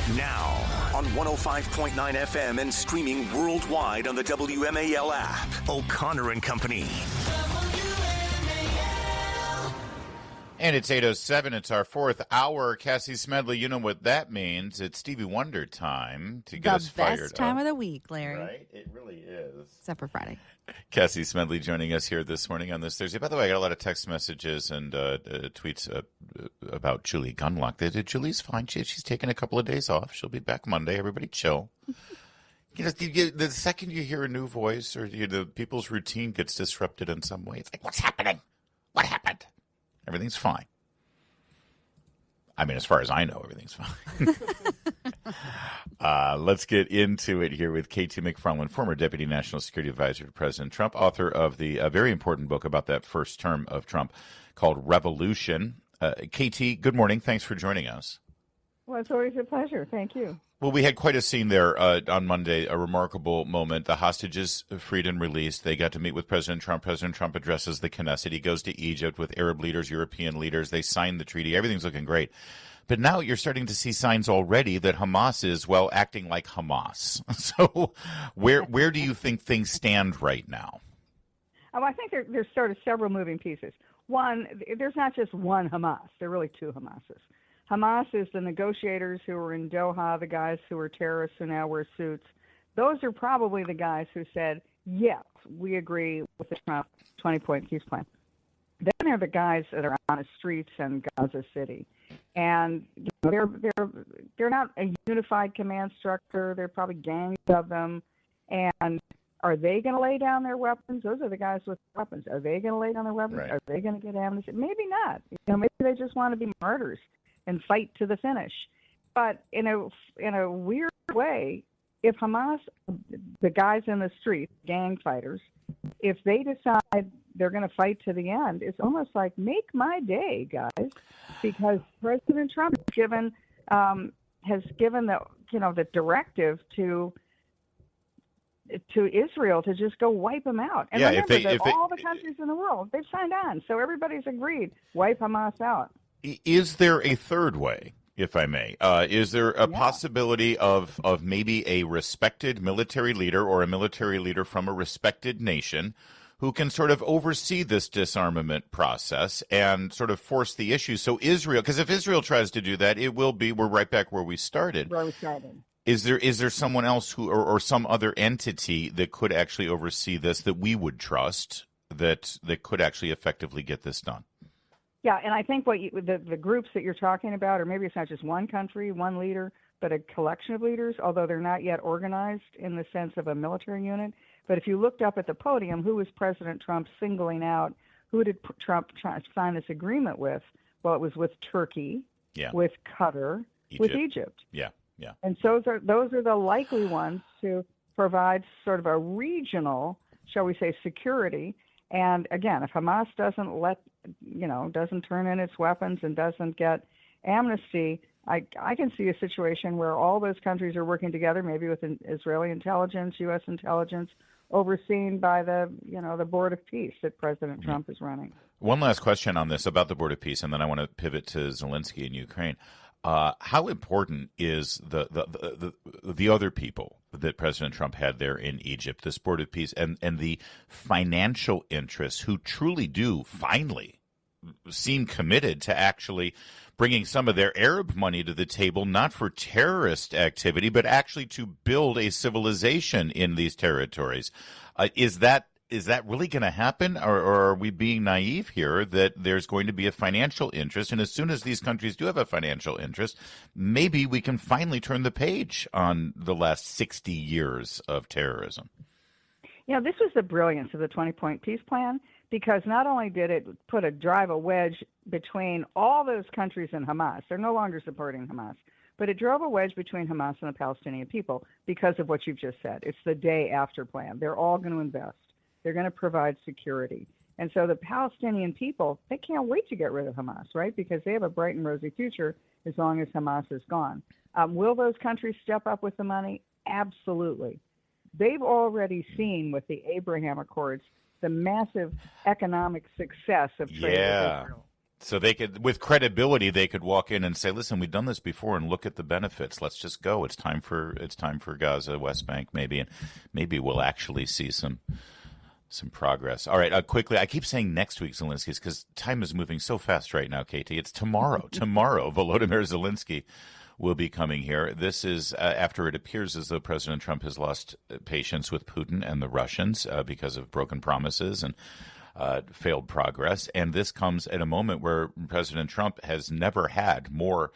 Now, on 105.9 FM and streaming worldwide on the WMAL app, O'Connor and Company. And it's 8:07. It's our fourth hour. Cassie Smedile, you know what that means. It's Stevie Wonder time to get us fired up. The best time of the week, Larry. Right? It really is. Except for Friday. Cassie Smedile joining us here this morning on this Thursday. By the way, I got a lot of text messages and tweets about Julie Gunlock. Julie's fine. She's taking a couple of days off. She'll be back Monday. Everybody chill. The second you hear a new voice or the people's routine gets disrupted in some way, it's like, what's happening? What happened? Everything's fine. I mean, as far as I know, everything's fine. Let's get into it here with KT McFarland, former Deputy National Security Advisor to President Trump, author of the very important book about that first term of Trump called Revolution. KT, good morning. Thanks for joining us. Well, it's always a pleasure. Thank you. Well, we had quite a scene there on Monday, a remarkable moment. The hostages freed and released. They got to meet with President Trump. President Trump addresses the Knesset. He goes to Egypt with Arab leaders, European leaders. They signed the treaty. Everything's looking great. But now you're starting to see signs already that Hamas is, well, acting like Hamas. So where do you think things stand right now? Oh, I think there's sort of several moving pieces. One, there's not just one Hamas. There are really two Hamases. Hamas is the negotiators who were in Doha, the guys who were terrorists who now wear suits. Those are probably the guys who said, yes, we agree with the Trump 20-point peace plan. Then there are the guys that are on the streets in Gaza City. And they're not a unified command structure. They're probably gangs of them. And are they going to lay down their weapons? Those are the guys with weapons. Are they going to lay down their weapons? Right. Are they going to get amnesty? Maybe not. Maybe they just want to be martyrs and fight to the finish. But in a weird way, if Hamas, the guys in the street, gang fighters, if they decide they're going to fight to the end, it's almost like, make my day, guys, because President Trump has given the directive to Israel to just go wipe them out. And remember all the countries in the world, they've signed on, so everybody's agreed, wipe Hamas out. Is there a third way, if I may? Is there a possibility of maybe a respected military leader or a military leader from a respected nation who can sort of oversee this disarmament process and sort of force the issue? So Israel, because if Israel tries to do that, we're right back where we started. Where we started. Is there someone else who or some other entity that could actually oversee this that we would trust that could actually effectively get this done? Yeah, and I think the groups that you're talking about, or maybe it's not just one country, one leader, but a collection of leaders, although they're not yet organized in the sense of a military unit. But if you looked up at the podium, who was President Trump singling out? Who did Trump sign this agreement with? Well, it was with Turkey, with Qatar, with Egypt. Yeah. And so those are the likely ones to provide sort of a regional, shall we say, security. And again, if Hamas doesn't turn in its weapons and doesn't get amnesty, I can see a situation where all those countries are working together, maybe with Israeli intelligence, U.S. intelligence, overseen by the Board of Peace that President Trump is running. One last question on this about the Board of Peace, and then I want to pivot to Zelensky in Ukraine. How important is the other people that President Trump had there in Egypt, this Board of Peace, and the financial interests who truly do finally seem committed to actually bringing some of their Arab money to the table, not for terrorist activity, but actually to build a civilization in these territories? Is that really going to happen, or are we being naive here that there's going to be a financial interest? And as soon as these countries do have a financial interest, maybe we can finally turn the page on the last 60 years of terrorism. This was the brilliance of the 20-point peace plan, because not only did it drive a wedge between all those countries and Hamas, they're no longer supporting Hamas, but it drove a wedge between Hamas and the Palestinian people because of what you've just said. It's the day after plan. They're all going to invest. They're going to provide security. And so the Palestinian people, they can't wait to get rid of Hamas, right? Because they have a bright and rosy future as long as Hamas is gone. Will those countries step up with the money? Absolutely. They've already seen with the Abraham Accords the massive economic success of trade with Israel. So they could, with credibility, they could walk in and say, "Listen, we've done this before, and look at the benefits. Let's just go. It's time for Gaza, West Bank, maybe, and maybe we'll actually see some progress." All right, quickly, I keep saying next week Zelensky's because time is moving so fast right now, Katie. It's tomorrow. Tomorrow, Volodymyr Zelensky will be coming here. This is after it appears as though President Trump has lost patience with Putin and the Russians because of broken promises and failed progress. And this comes at a moment where President Trump has never had more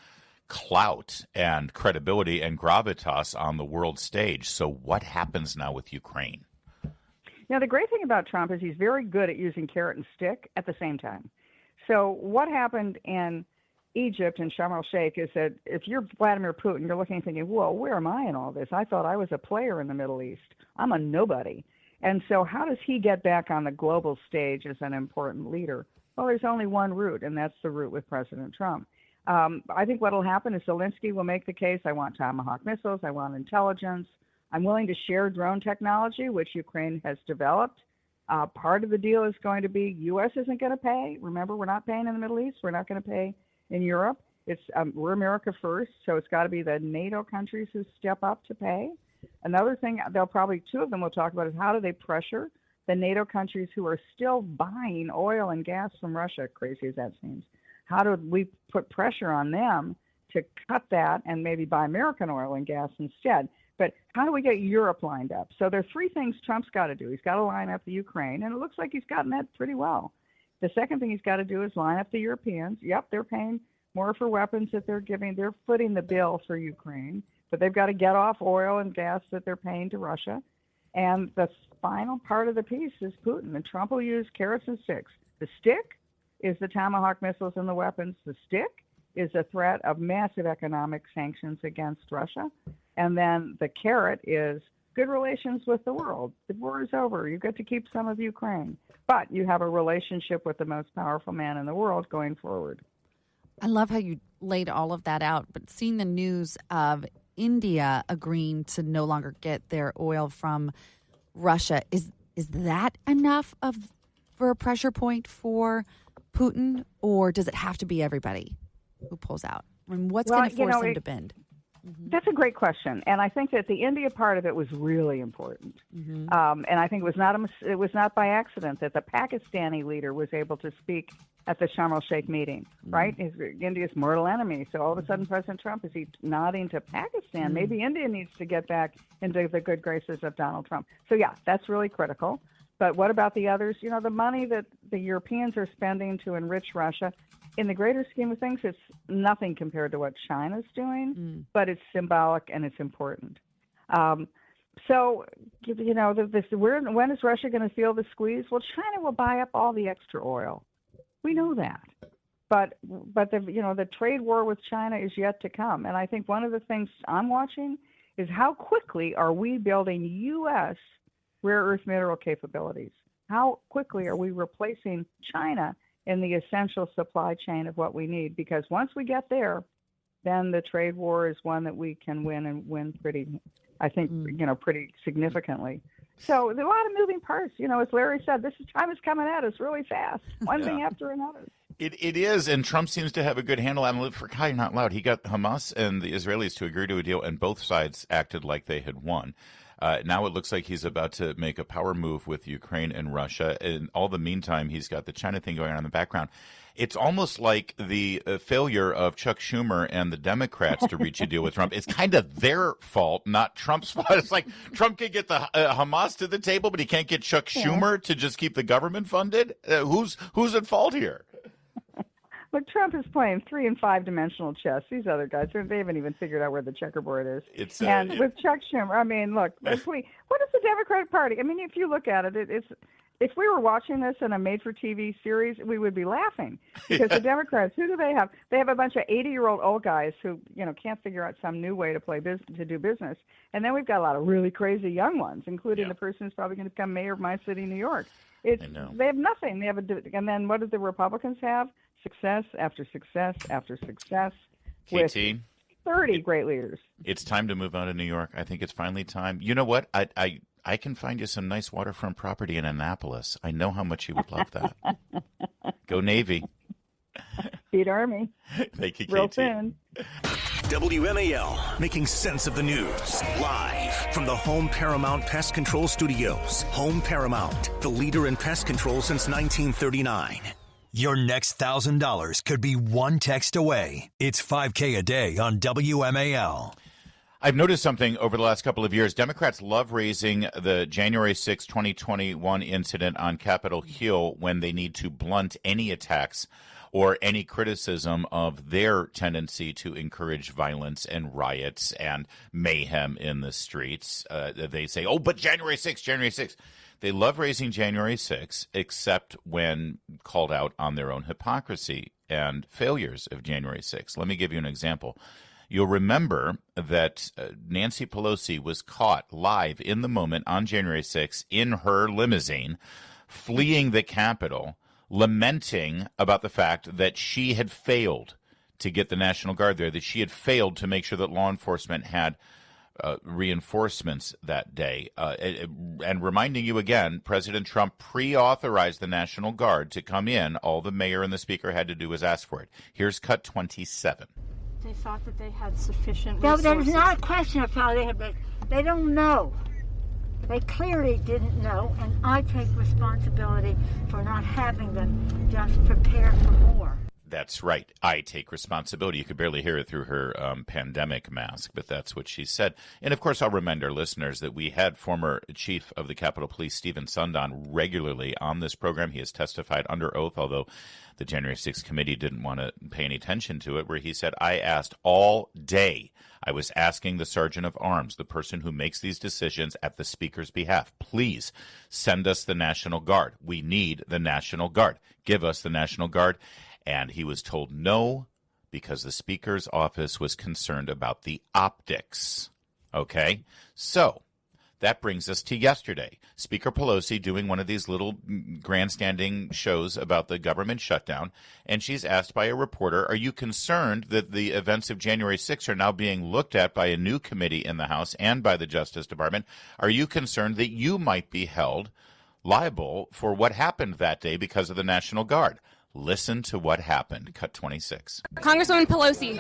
clout and credibility and gravitas on the world stage. So what happens now with Ukraine? Now, the great thing about Trump is he's very good at using carrot and stick at the same time. So what happened in Egypt and Sharm el-Sheikh is that if you're Vladimir Putin, you're looking and thinking, whoa, where am I in all this? I thought I was a player in the Middle East. I'm a nobody. And so how does he get back on the global stage as an important leader? Well, there's only one route, and that's the route with President Trump. I think what will happen is Zelensky will make the case, I want Tomahawk missiles, I want intelligence. I'm willing to share drone technology, which Ukraine has developed. Part of the deal is going to be U.S. isn't going to pay. Remember, we're not paying in the Middle East. We're not going to pay in Europe. We're America first, so it's got to be the NATO countries who step up to pay. Another thing two of them will talk about is how do they pressure the NATO countries who are still buying oil and gas from Russia, crazy as that seems. How do we put pressure on them to cut that and maybe buy American oil and gas instead? But how do we get Europe lined up? So there are three things Trump's got to do. He's got to line up the Ukraine, and it looks like he's gotten that pretty well. The second thing he's got to do is line up the Europeans. Yep, they're paying more for weapons that they're giving. They're footing the bill for Ukraine, but they've got to get off oil and gas that they're paying to Russia. And the final part of the piece is Putin, and Trump will use carrots and sticks. The stick is the Tomahawk missiles and the weapons. The stick is a threat of massive economic sanctions against Russia. And then the carrot is good relations with the world. The war is over. You get to keep some of Ukraine, but you have a relationship with the most powerful man in the world going forward. I love how you laid all of that out, but seeing the news of India agreeing to no longer get their oil from Russia, is that enough for a pressure point for Putin, or does it have to be everybody who pulls out? I mean, what's going to force them to bend? That's a great question, and I think that the India part of it was really important. And I think it was not by accident that the Pakistani leader was able to speak at the Sharm el-Sheikh meeting, right? India's mortal enemy. So all of a sudden, President Trump, is he nodding to Pakistan? Maybe India needs to get back into the good graces of Donald Trump. So yeah, that's really critical. But what about the others? You know, the money that the Europeans are spending to enrich Russia, in the greater scheme of things, it's nothing compared to what China's doing, but it's symbolic and it's important. So, you know, when is Russia going to feel the squeeze? Well, China will buy up all the extra oil. We know that. But the trade war with China is yet to come. And I think one of the things I'm watching is how quickly are we building U.S. rare earth mineral capabilities? How quickly are we replacing China in the essential supply chain of what we need? Because once we get there, then the trade war is one that we can win and win pretty significantly. So there are a lot of moving parts. You know, as Larry said, time is coming at us really fast, one thing after another. It is, and Trump seems to have a good handle on it. For crying not loud, he got Hamas and the Israelis to agree to a deal, and both sides acted like they had won. Now it looks like he's about to make a power move with Ukraine and Russia. In all the meantime, he's got the China thing going on in the background. It's almost like the failure of Chuck Schumer and the Democrats to reach a deal with Trump. It's kind of their fault, not Trump's fault. It's like Trump can get the Hamas to the table, but he can't get Chuck Schumer to just keep the government funded. Who's at fault here? Look, Trump is playing 3- and 5-dimensional chess. These other guys, they haven't even figured out where the checkerboard is. With Chuck Schumer, I mean, look, what is the Democratic Party? I mean, if you look at it, if we were watching this in a made-for-TV series, we would be laughing. Because the Democrats, who do they have? They have a bunch of 80-year-old old guys who, can't figure out some new way to do business. And then we've got a lot of really crazy young ones, including the person who's probably going to become mayor of my city, New York. They have nothing. And then what do the Republicans have? Success after success after success. KT, with 30 great leaders. It's time to move on to New York. I think it's finally time. You know what? I can find you some nice waterfront property in Annapolis. I know how much you would love that. Go Navy. Speed Army. Thank you, KT. Real soon. WMAL, making sense of the news. Live from the Home Paramount Pest Control Studios. Home Paramount, the leader in pest control since 1939. Your next $1,000 could be one text away. It's $5K a day on WMAL. I've noticed something over the last couple of years. Democrats love raising the January 6, 2021 incident on Capitol Hill when they need to blunt any attacks or any criticism of their tendency to encourage violence and riots and mayhem in the streets. They say, oh, but January 6th, January 6th. They love raising January 6th, except when called out on their own hypocrisy and failures of January 6th. Let me give you an example. You'll remember that Nancy Pelosi was caught live in the moment on January 6th in her limousine, fleeing the Capitol, lamenting about the fact that she had failed to get the National Guard there, that she had failed to make sure that law enforcement had reinforcements that day. And reminding you again, President Trump pre-authorized the National Guard to come in. All the mayor and the speaker had to do was ask for it. Here's cut 27. They thought that they had sufficient resources. No, there's not a question of how they have, but they don't know. They clearly didn't know, and I take responsibility for not having them just prepare for more. That's right. I take responsibility. You could barely hear it through her pandemic mask, but that's what she said. And, of course, I'll remind our listeners that we had former Chief of the Capitol Police, Stephen Sundon, regularly on this program. He has testified under oath, although the January 6th committee didn't want to pay any attention to it, where he said, I asked all day. I was asking the Sergeant of Arms, the person who makes these decisions at the Speaker's behalf, please send us the National Guard. We need the National Guard. Give us the National Guard. And he was told no because the Speaker's office was concerned about the optics. Okay? So that brings us to yesterday. Speaker Pelosi doing one of these little grandstanding shows about the government shutdown, and she's asked by a reporter, are you concerned that the events of January 6th are now being looked at by a new committee in the House and by the Justice Department? Are you concerned that you might be held liable for what happened that day because of the National Guard? Listen to what happened. Cut 26. Congresswoman Pelosi,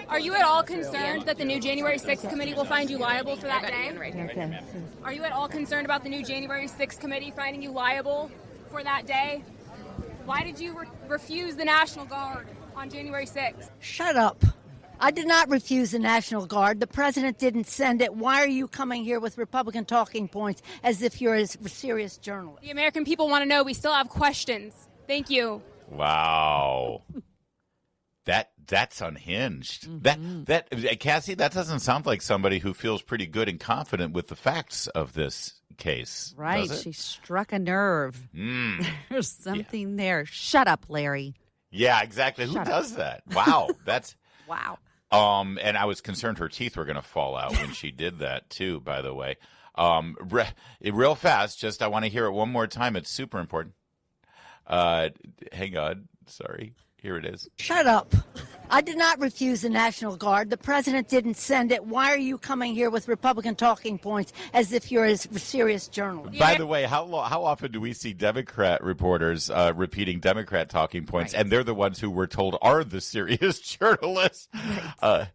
are you at all concerned that the new January 6th committee will find you liable for that day? Are you at all concerned about the new January 6th committee finding you liable for that day? Why did you refuse the National Guard on January 6th? Shut up. I did not refuse the National Guard. The president didn't send it. Why are you coming here with Republican talking points as if you're a serious journalist? The American people want to know. We still have questions. Thank you. Wow. That's unhinged. Mm-hmm. That Cassie, that doesn't sound like somebody who feels pretty good and confident with the facts of this case. Right. Does it? She struck a nerve. There's something there. Shut up, Larry. Yeah, exactly. Who does that? Wow. That's wow. And I was concerned her teeth were going to fall out when she did that too, by the way. Real fast, just I want to hear it one more time. It's super important. Hang on. Sorry. Here it is. Shut up. I did not refuse the National Guard. The president didn't send it. Why are you coming here with Republican talking points as if you're a serious journalist? By the way, how often do we see Democrat reporters repeating Democrat talking points, and they're the ones who we're told are the serious journalists? Right.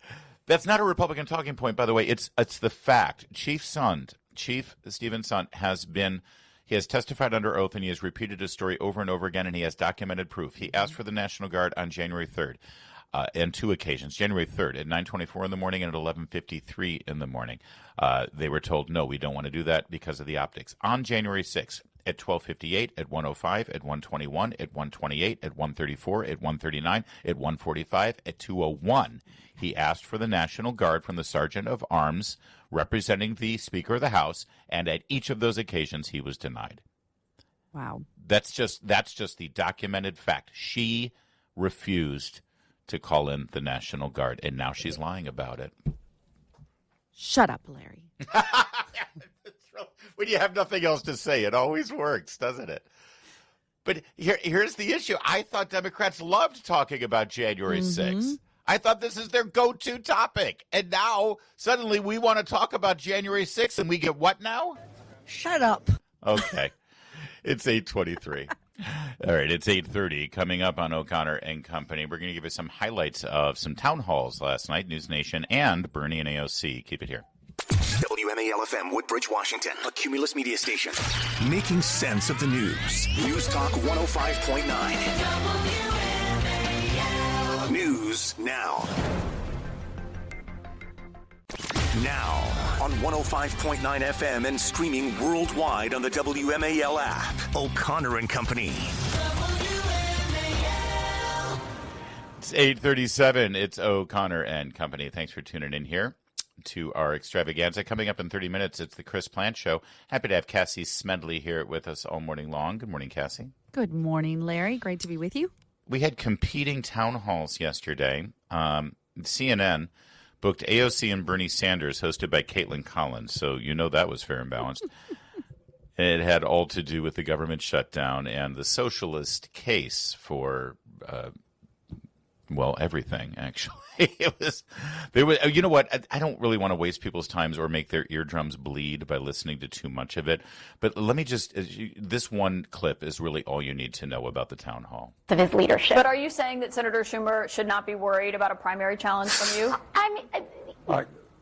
That's not a Republican talking point, by the way. It's the fact. Chief Stephen Sundon He has testified under oath, and he has repeated his story over and over again, and he has documented proof. He asked for the National Guard on January 3rd, on two occasions. January 3rd at 9:24 in the morning and at 11:53 in the morning. They were told, no, we don't want to do that because of the optics. On January 6th, at 12:58, at 1:05, at 1:21, at 1:28, at 1:34, at 1:39, at 1:45, at 2:01, he asked for the National Guard from the Sergeant of Arms representing the Speaker of the House, and at each of those occasions he was denied. Wow. That's just the documented fact. She refused to call in the National Guard, and now she's lying about it. Shut up, Larry. When you have nothing else to say, it always works, doesn't it? But here's the issue. I thought Democrats loved talking about January 6th. I thought this is their go-to topic. And now, suddenly, we want to talk about January 6th, and we get what now? Shut up. Okay. It's 8:23. All right, it's 8:30. Coming up on O'Connor and Company, we're going to give you some highlights of some town halls last night, NewsNation and Bernie and AOC. Keep it here. WMAL-FM, Woodbridge, Washington, a Cumulus media station. Making sense of the news. News Talk 105.9. News now. Now on 105.9 FM and streaming worldwide on the WMAL app. O'Connor and Company. It's 8:37. It's O'Connor and Company. Thanks for tuning in here to our extravaganza. Coming up in 30 minutes, it's the Chris Plant Show. Happy to have Cassie Smedile here with us all morning long. Good morning, Cassie. Good morning, Larry. Great to be with you. We had competing town halls yesterday. CNN booked AOC and Bernie Sanders, hosted by Caitlin Collins. So you know that was fair and balanced. It had all to do with the government shutdown and the socialist case for, everything, actually. You know what? I don't really want to waste people's times or make their eardrums bleed by listening to too much of it. But let me this one clip is really all you need to know about the town hall. Of his leadership. But are you saying that Senator Schumer should not be worried about a primary challenge from you? I mean,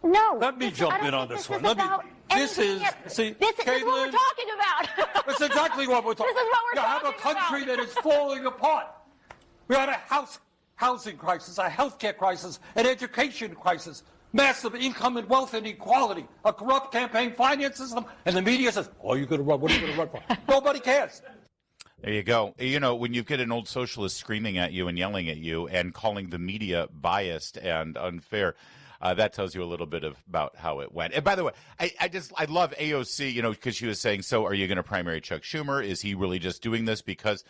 no. Let me jump in on this one. This is what we're talking about. That's exactly what we're talking about. This is what we're talking about. You have a country that is falling apart. We had a housing crisis, a healthcare crisis, an education crisis, massive income and wealth inequality, a corrupt campaign finance system, and the media says, "Oh, you're going to run. What are you going to run for?" Nobody cares. There you go. You know, when you get an old socialist screaming at you and yelling at you and calling the media biased and unfair, that tells you a little bit about how it went. And by the way, I love AOC, because she was saying, so are you going to primary Chuck Schumer? Is he really just doing this because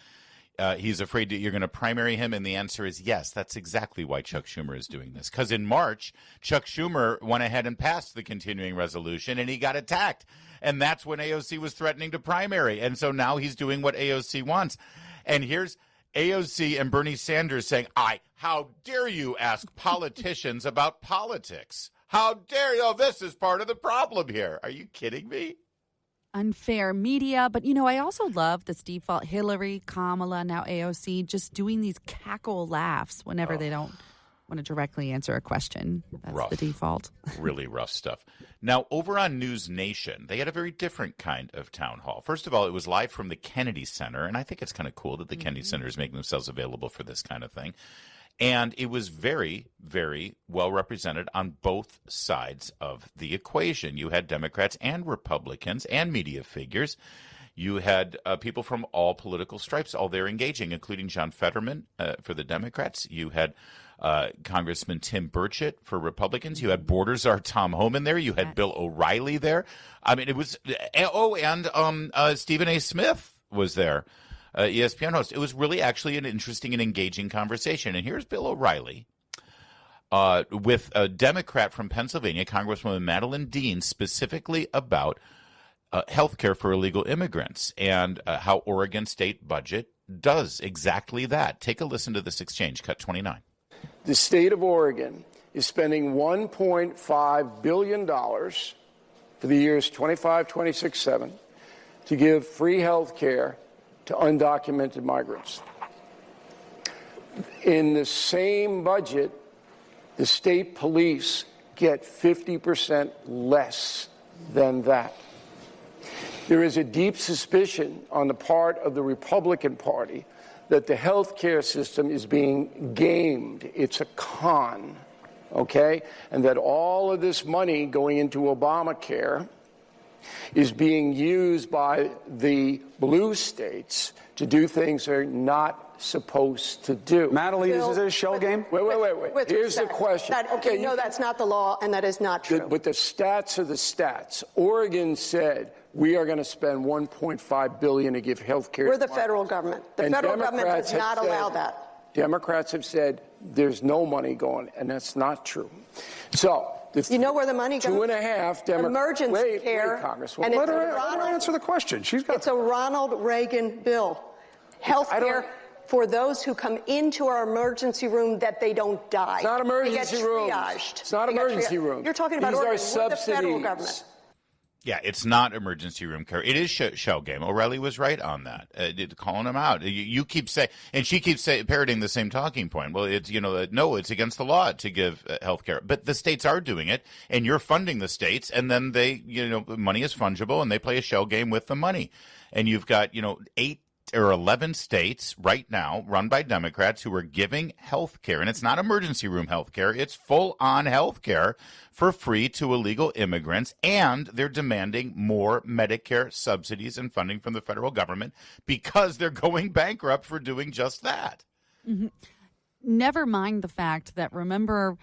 he's afraid that you're going to primary him? And the answer is yes. That's exactly why Chuck Schumer is doing this. Because in March, Chuck Schumer went ahead and passed the continuing resolution, and he got attacked. And that's when AOC was threatening to primary. And so now he's doing what AOC wants. And here's AOC and Bernie Sanders saying, how dare you ask politicians about politics? How dare you? Oh, this is part of the problem here. Are you kidding me? Unfair media. But, I also love this default Hillary, Kamala, now AOC, just doing these cackle laughs whenever they don't want to directly answer a question. That's rough. The default. Really rough stuff. Now, over on NewsNation, they had a very different kind of town hall. First of all, it was live from the Kennedy Center, and I think it's kind of cool that the Kennedy Center is making themselves available for this kind of thing. And it was very, very well represented on both sides of the equation. You had Democrats and Republicans and media figures. You had people from all political stripes, all there engaging, including John Fetterman for the Democrats. You had Congressman Tim Burchett for Republicans. You had Border Czar Tom Homan there. You had Bill O'Reilly there. I mean, it was and Stephen A. Smith was there, ESPN host. It was really actually an interesting and engaging conversation. And here's Bill O'Reilly with a Democrat from Pennsylvania, Congresswoman Madeline Dean, specifically about health care for illegal immigrants and how Oregon state budget does exactly that. Take a listen to this exchange, cut 29. The state of Oregon is spending $1.5 billion for the years 25, 26, 7 to give free health care to undocumented migrants. In the same budget, the state police get 50% less than that. There is a deep suspicion on the part of the Republican Party that the health care system is being gamed. It's a con, okay? And that all of this money going into Obamacare is being used by the blue states to do things they're not supposed to do. Madeline, is it a shell game? Wait. Here's the question. That's not the law, and that is not true. But the stats are the stats. Oregon said we are going to spend $1.5 billion to give health care. We're the federal government. The federal government does not allow that. Democrats have said there's no money going, and that's not true. So you know where the money goes? 2.5 Democrats. Emergency care. Wait, Congresswoman. And let her answer the question. It's a Ronald Reagan bill. Health care for those who come into our emergency room that they don't die. It's not emergency room. Triaged. It's not emergency room. You're talking about These Oregon. are subsidies. We're the federal government. Yeah, it's not emergency room care. It is shell game. O'Reilly was right on that, calling him out. You keep saying, and she keeps parroting the same talking point. Well, it's, no, it's against the law to give health care. But the states are doing it, and you're funding the states, and then they, money is fungible, and they play a shell game with the money. And you've got, 8 or 11 states right now run by Democrats who are giving health care. And it's not emergency room health care. It's full-on health care for free to illegal immigrants. And they're demanding more Medicare subsidies and funding from the federal government because they're going bankrupt for doing just that. Mm-hmm. Never mind the fact that, remember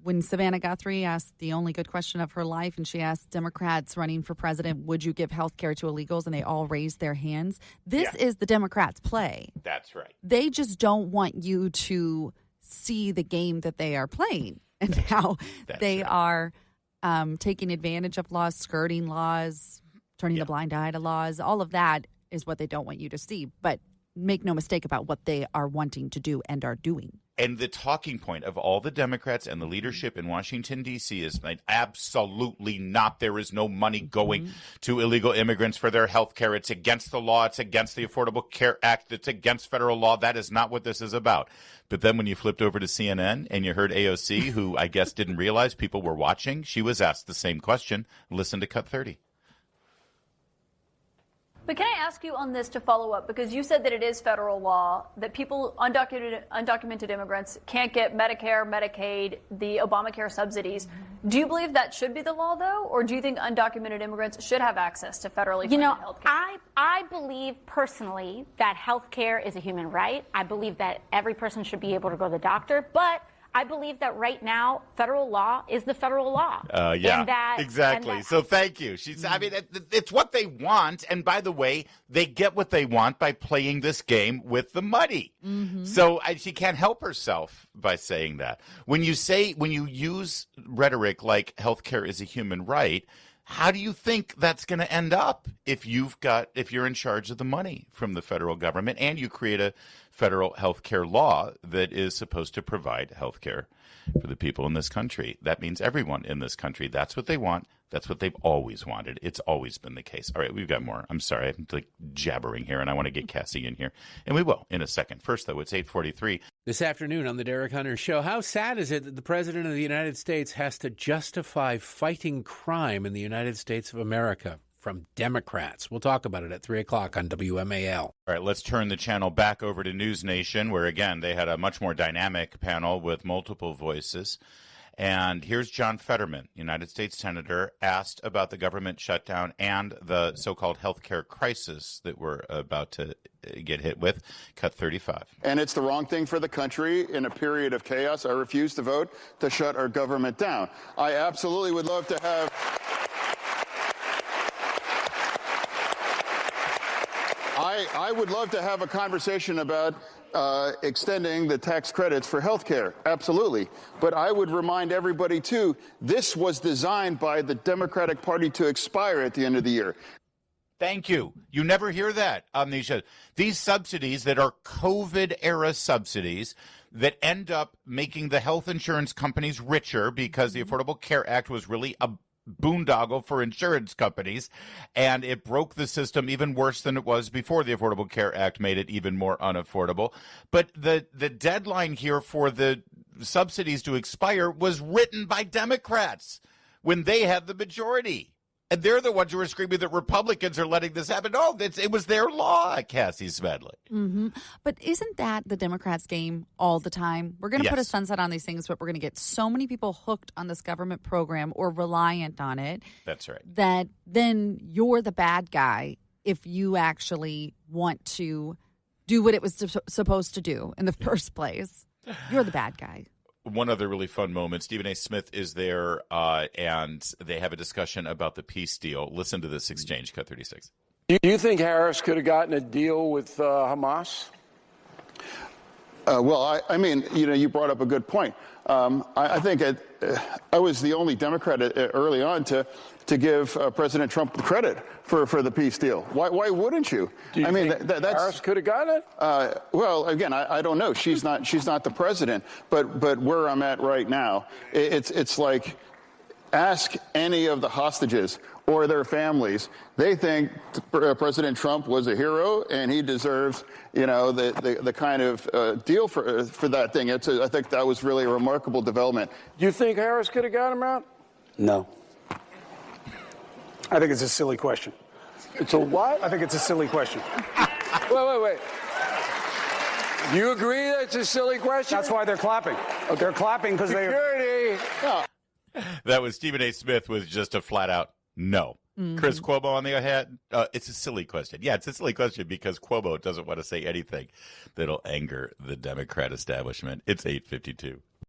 when Savannah Guthrie asked the only good question of her life, and she asked Democrats running for president, would you give health care to illegals? And they all raised their hands. This is the Democrats' play. That's right. They just don't want you to see the game that they are playing and how they are taking advantage of laws, skirting laws, turning a blind eye to laws. All of that is what they don't want you to see. But make no mistake about what they are wanting to do and are doing. And the talking point of all the Democrats and the leadership in Washington, D.C. is absolutely not. There is no money going to illegal immigrants for their health care. It's against the law. It's against the Affordable Care Act. It's against federal law. That is not what this is about. But then when you flipped over to CNN and you heard AOC, who I guess didn't realize people were watching, she was asked the same question. Listen to Cut 30. But can I ask you on this to follow up? Because you said that it is federal law that people, undocumented immigrants, can't get Medicare, Medicaid, the Obamacare subsidies. Do you believe that should be the law, though? Or do you think undocumented immigrants should have access to federally funded health care? I believe personally that health care is a human right. I believe that every person should be able to go to the doctor. But I believe that right now, federal law is the federal law. Exactly. So thank you. It's what they want. And by the way, they get what they want by playing this game with the money. Mm-hmm. So she can't help herself by saying that. When you use rhetoric like healthcare is a human right, how do you think that's going to end up if you're in charge of the money from the federal government and you create a federal health care law that is supposed to provide health care for the people in this country? That means everyone in this country. That's what they want. That's what they've always wanted. It's always been the case. All right, we've got more. I'm sorry. I'm jabbering here, and I want to get Cassie in here. And we will in a second. First, though, it's 8:43. This afternoon on the Derek Hunter Show, how sad is it that the President of the United States has to justify fighting crime in the United States of America? From Democrats. We'll talk about it at 3 o'clock on WMAL. All right, let's turn the channel back over to NewsNation, where, again, they had a much more dynamic panel with multiple voices. And here's John Fetterman, United States Senator, asked about the government shutdown and the so-called health care crisis that we're about to get hit with. Cut 35. And it's the wrong thing for the country in a period of chaos. I refuse to vote to shut our government down. I absolutely would love to have... I would love to have a conversation about extending the tax credits for health care. Absolutely. But I would remind everybody, too, this was designed by the Democratic Party to expire at the end of the year. Thank you. You never hear that on these shows. These subsidies that are COVID-era subsidies that end up making the health insurance companies richer because the Affordable Care Act was really a boondoggle for insurance companies, and it broke the system even worse than it was before the Affordable Care Act made it even more unaffordable. But the deadline here for the subsidies to expire was written by Democrats when they had the majority. And they're the ones who are screaming that Republicans are letting this happen. No, it was their law, Cassie Smedile. Mm-hmm. But isn't that the Democrats' game all the time? We're going to put a sunset on these things, but we're going to get so many people hooked on this government program or reliant on it. That's right. That then you're the bad guy if you actually want to do what it was supposed to do in the first place. You're the bad guy. One other really fun moment, Stephen A. Smith is there, and they have a discussion about the peace deal. Listen to this exchange, Cut 36. Do you think Harris could have gotten a deal with Hamas? Well, I mean, you brought up a good point. I think I was the only Democrat early on to give President Trump credit for the peace deal. Why wouldn't you? Do you think Harris could have gotten it? Well, again, I don't know. She's not the president. But where I'm at right now, it's like Ask any of the hostages or their families. They think President Trump was a hero and he deserves, the kind of deal for that thing. I think that was really a remarkable development. Do you think Harris could have got him out? No. I think it's a silly question. It's a what? I think it's a silly question. Wait. You agree that it's a silly question? That's why they're clapping. Okay. They're clapping because they... Security! That was Stephen A. Smith with just a flat-out no. Mm-hmm. Chris Cuomo, on the other hand, it's a silly question. Yeah, it's a silly question because Cuomo doesn't want to say anything that'll anger the Democrat establishment. It's 8:52.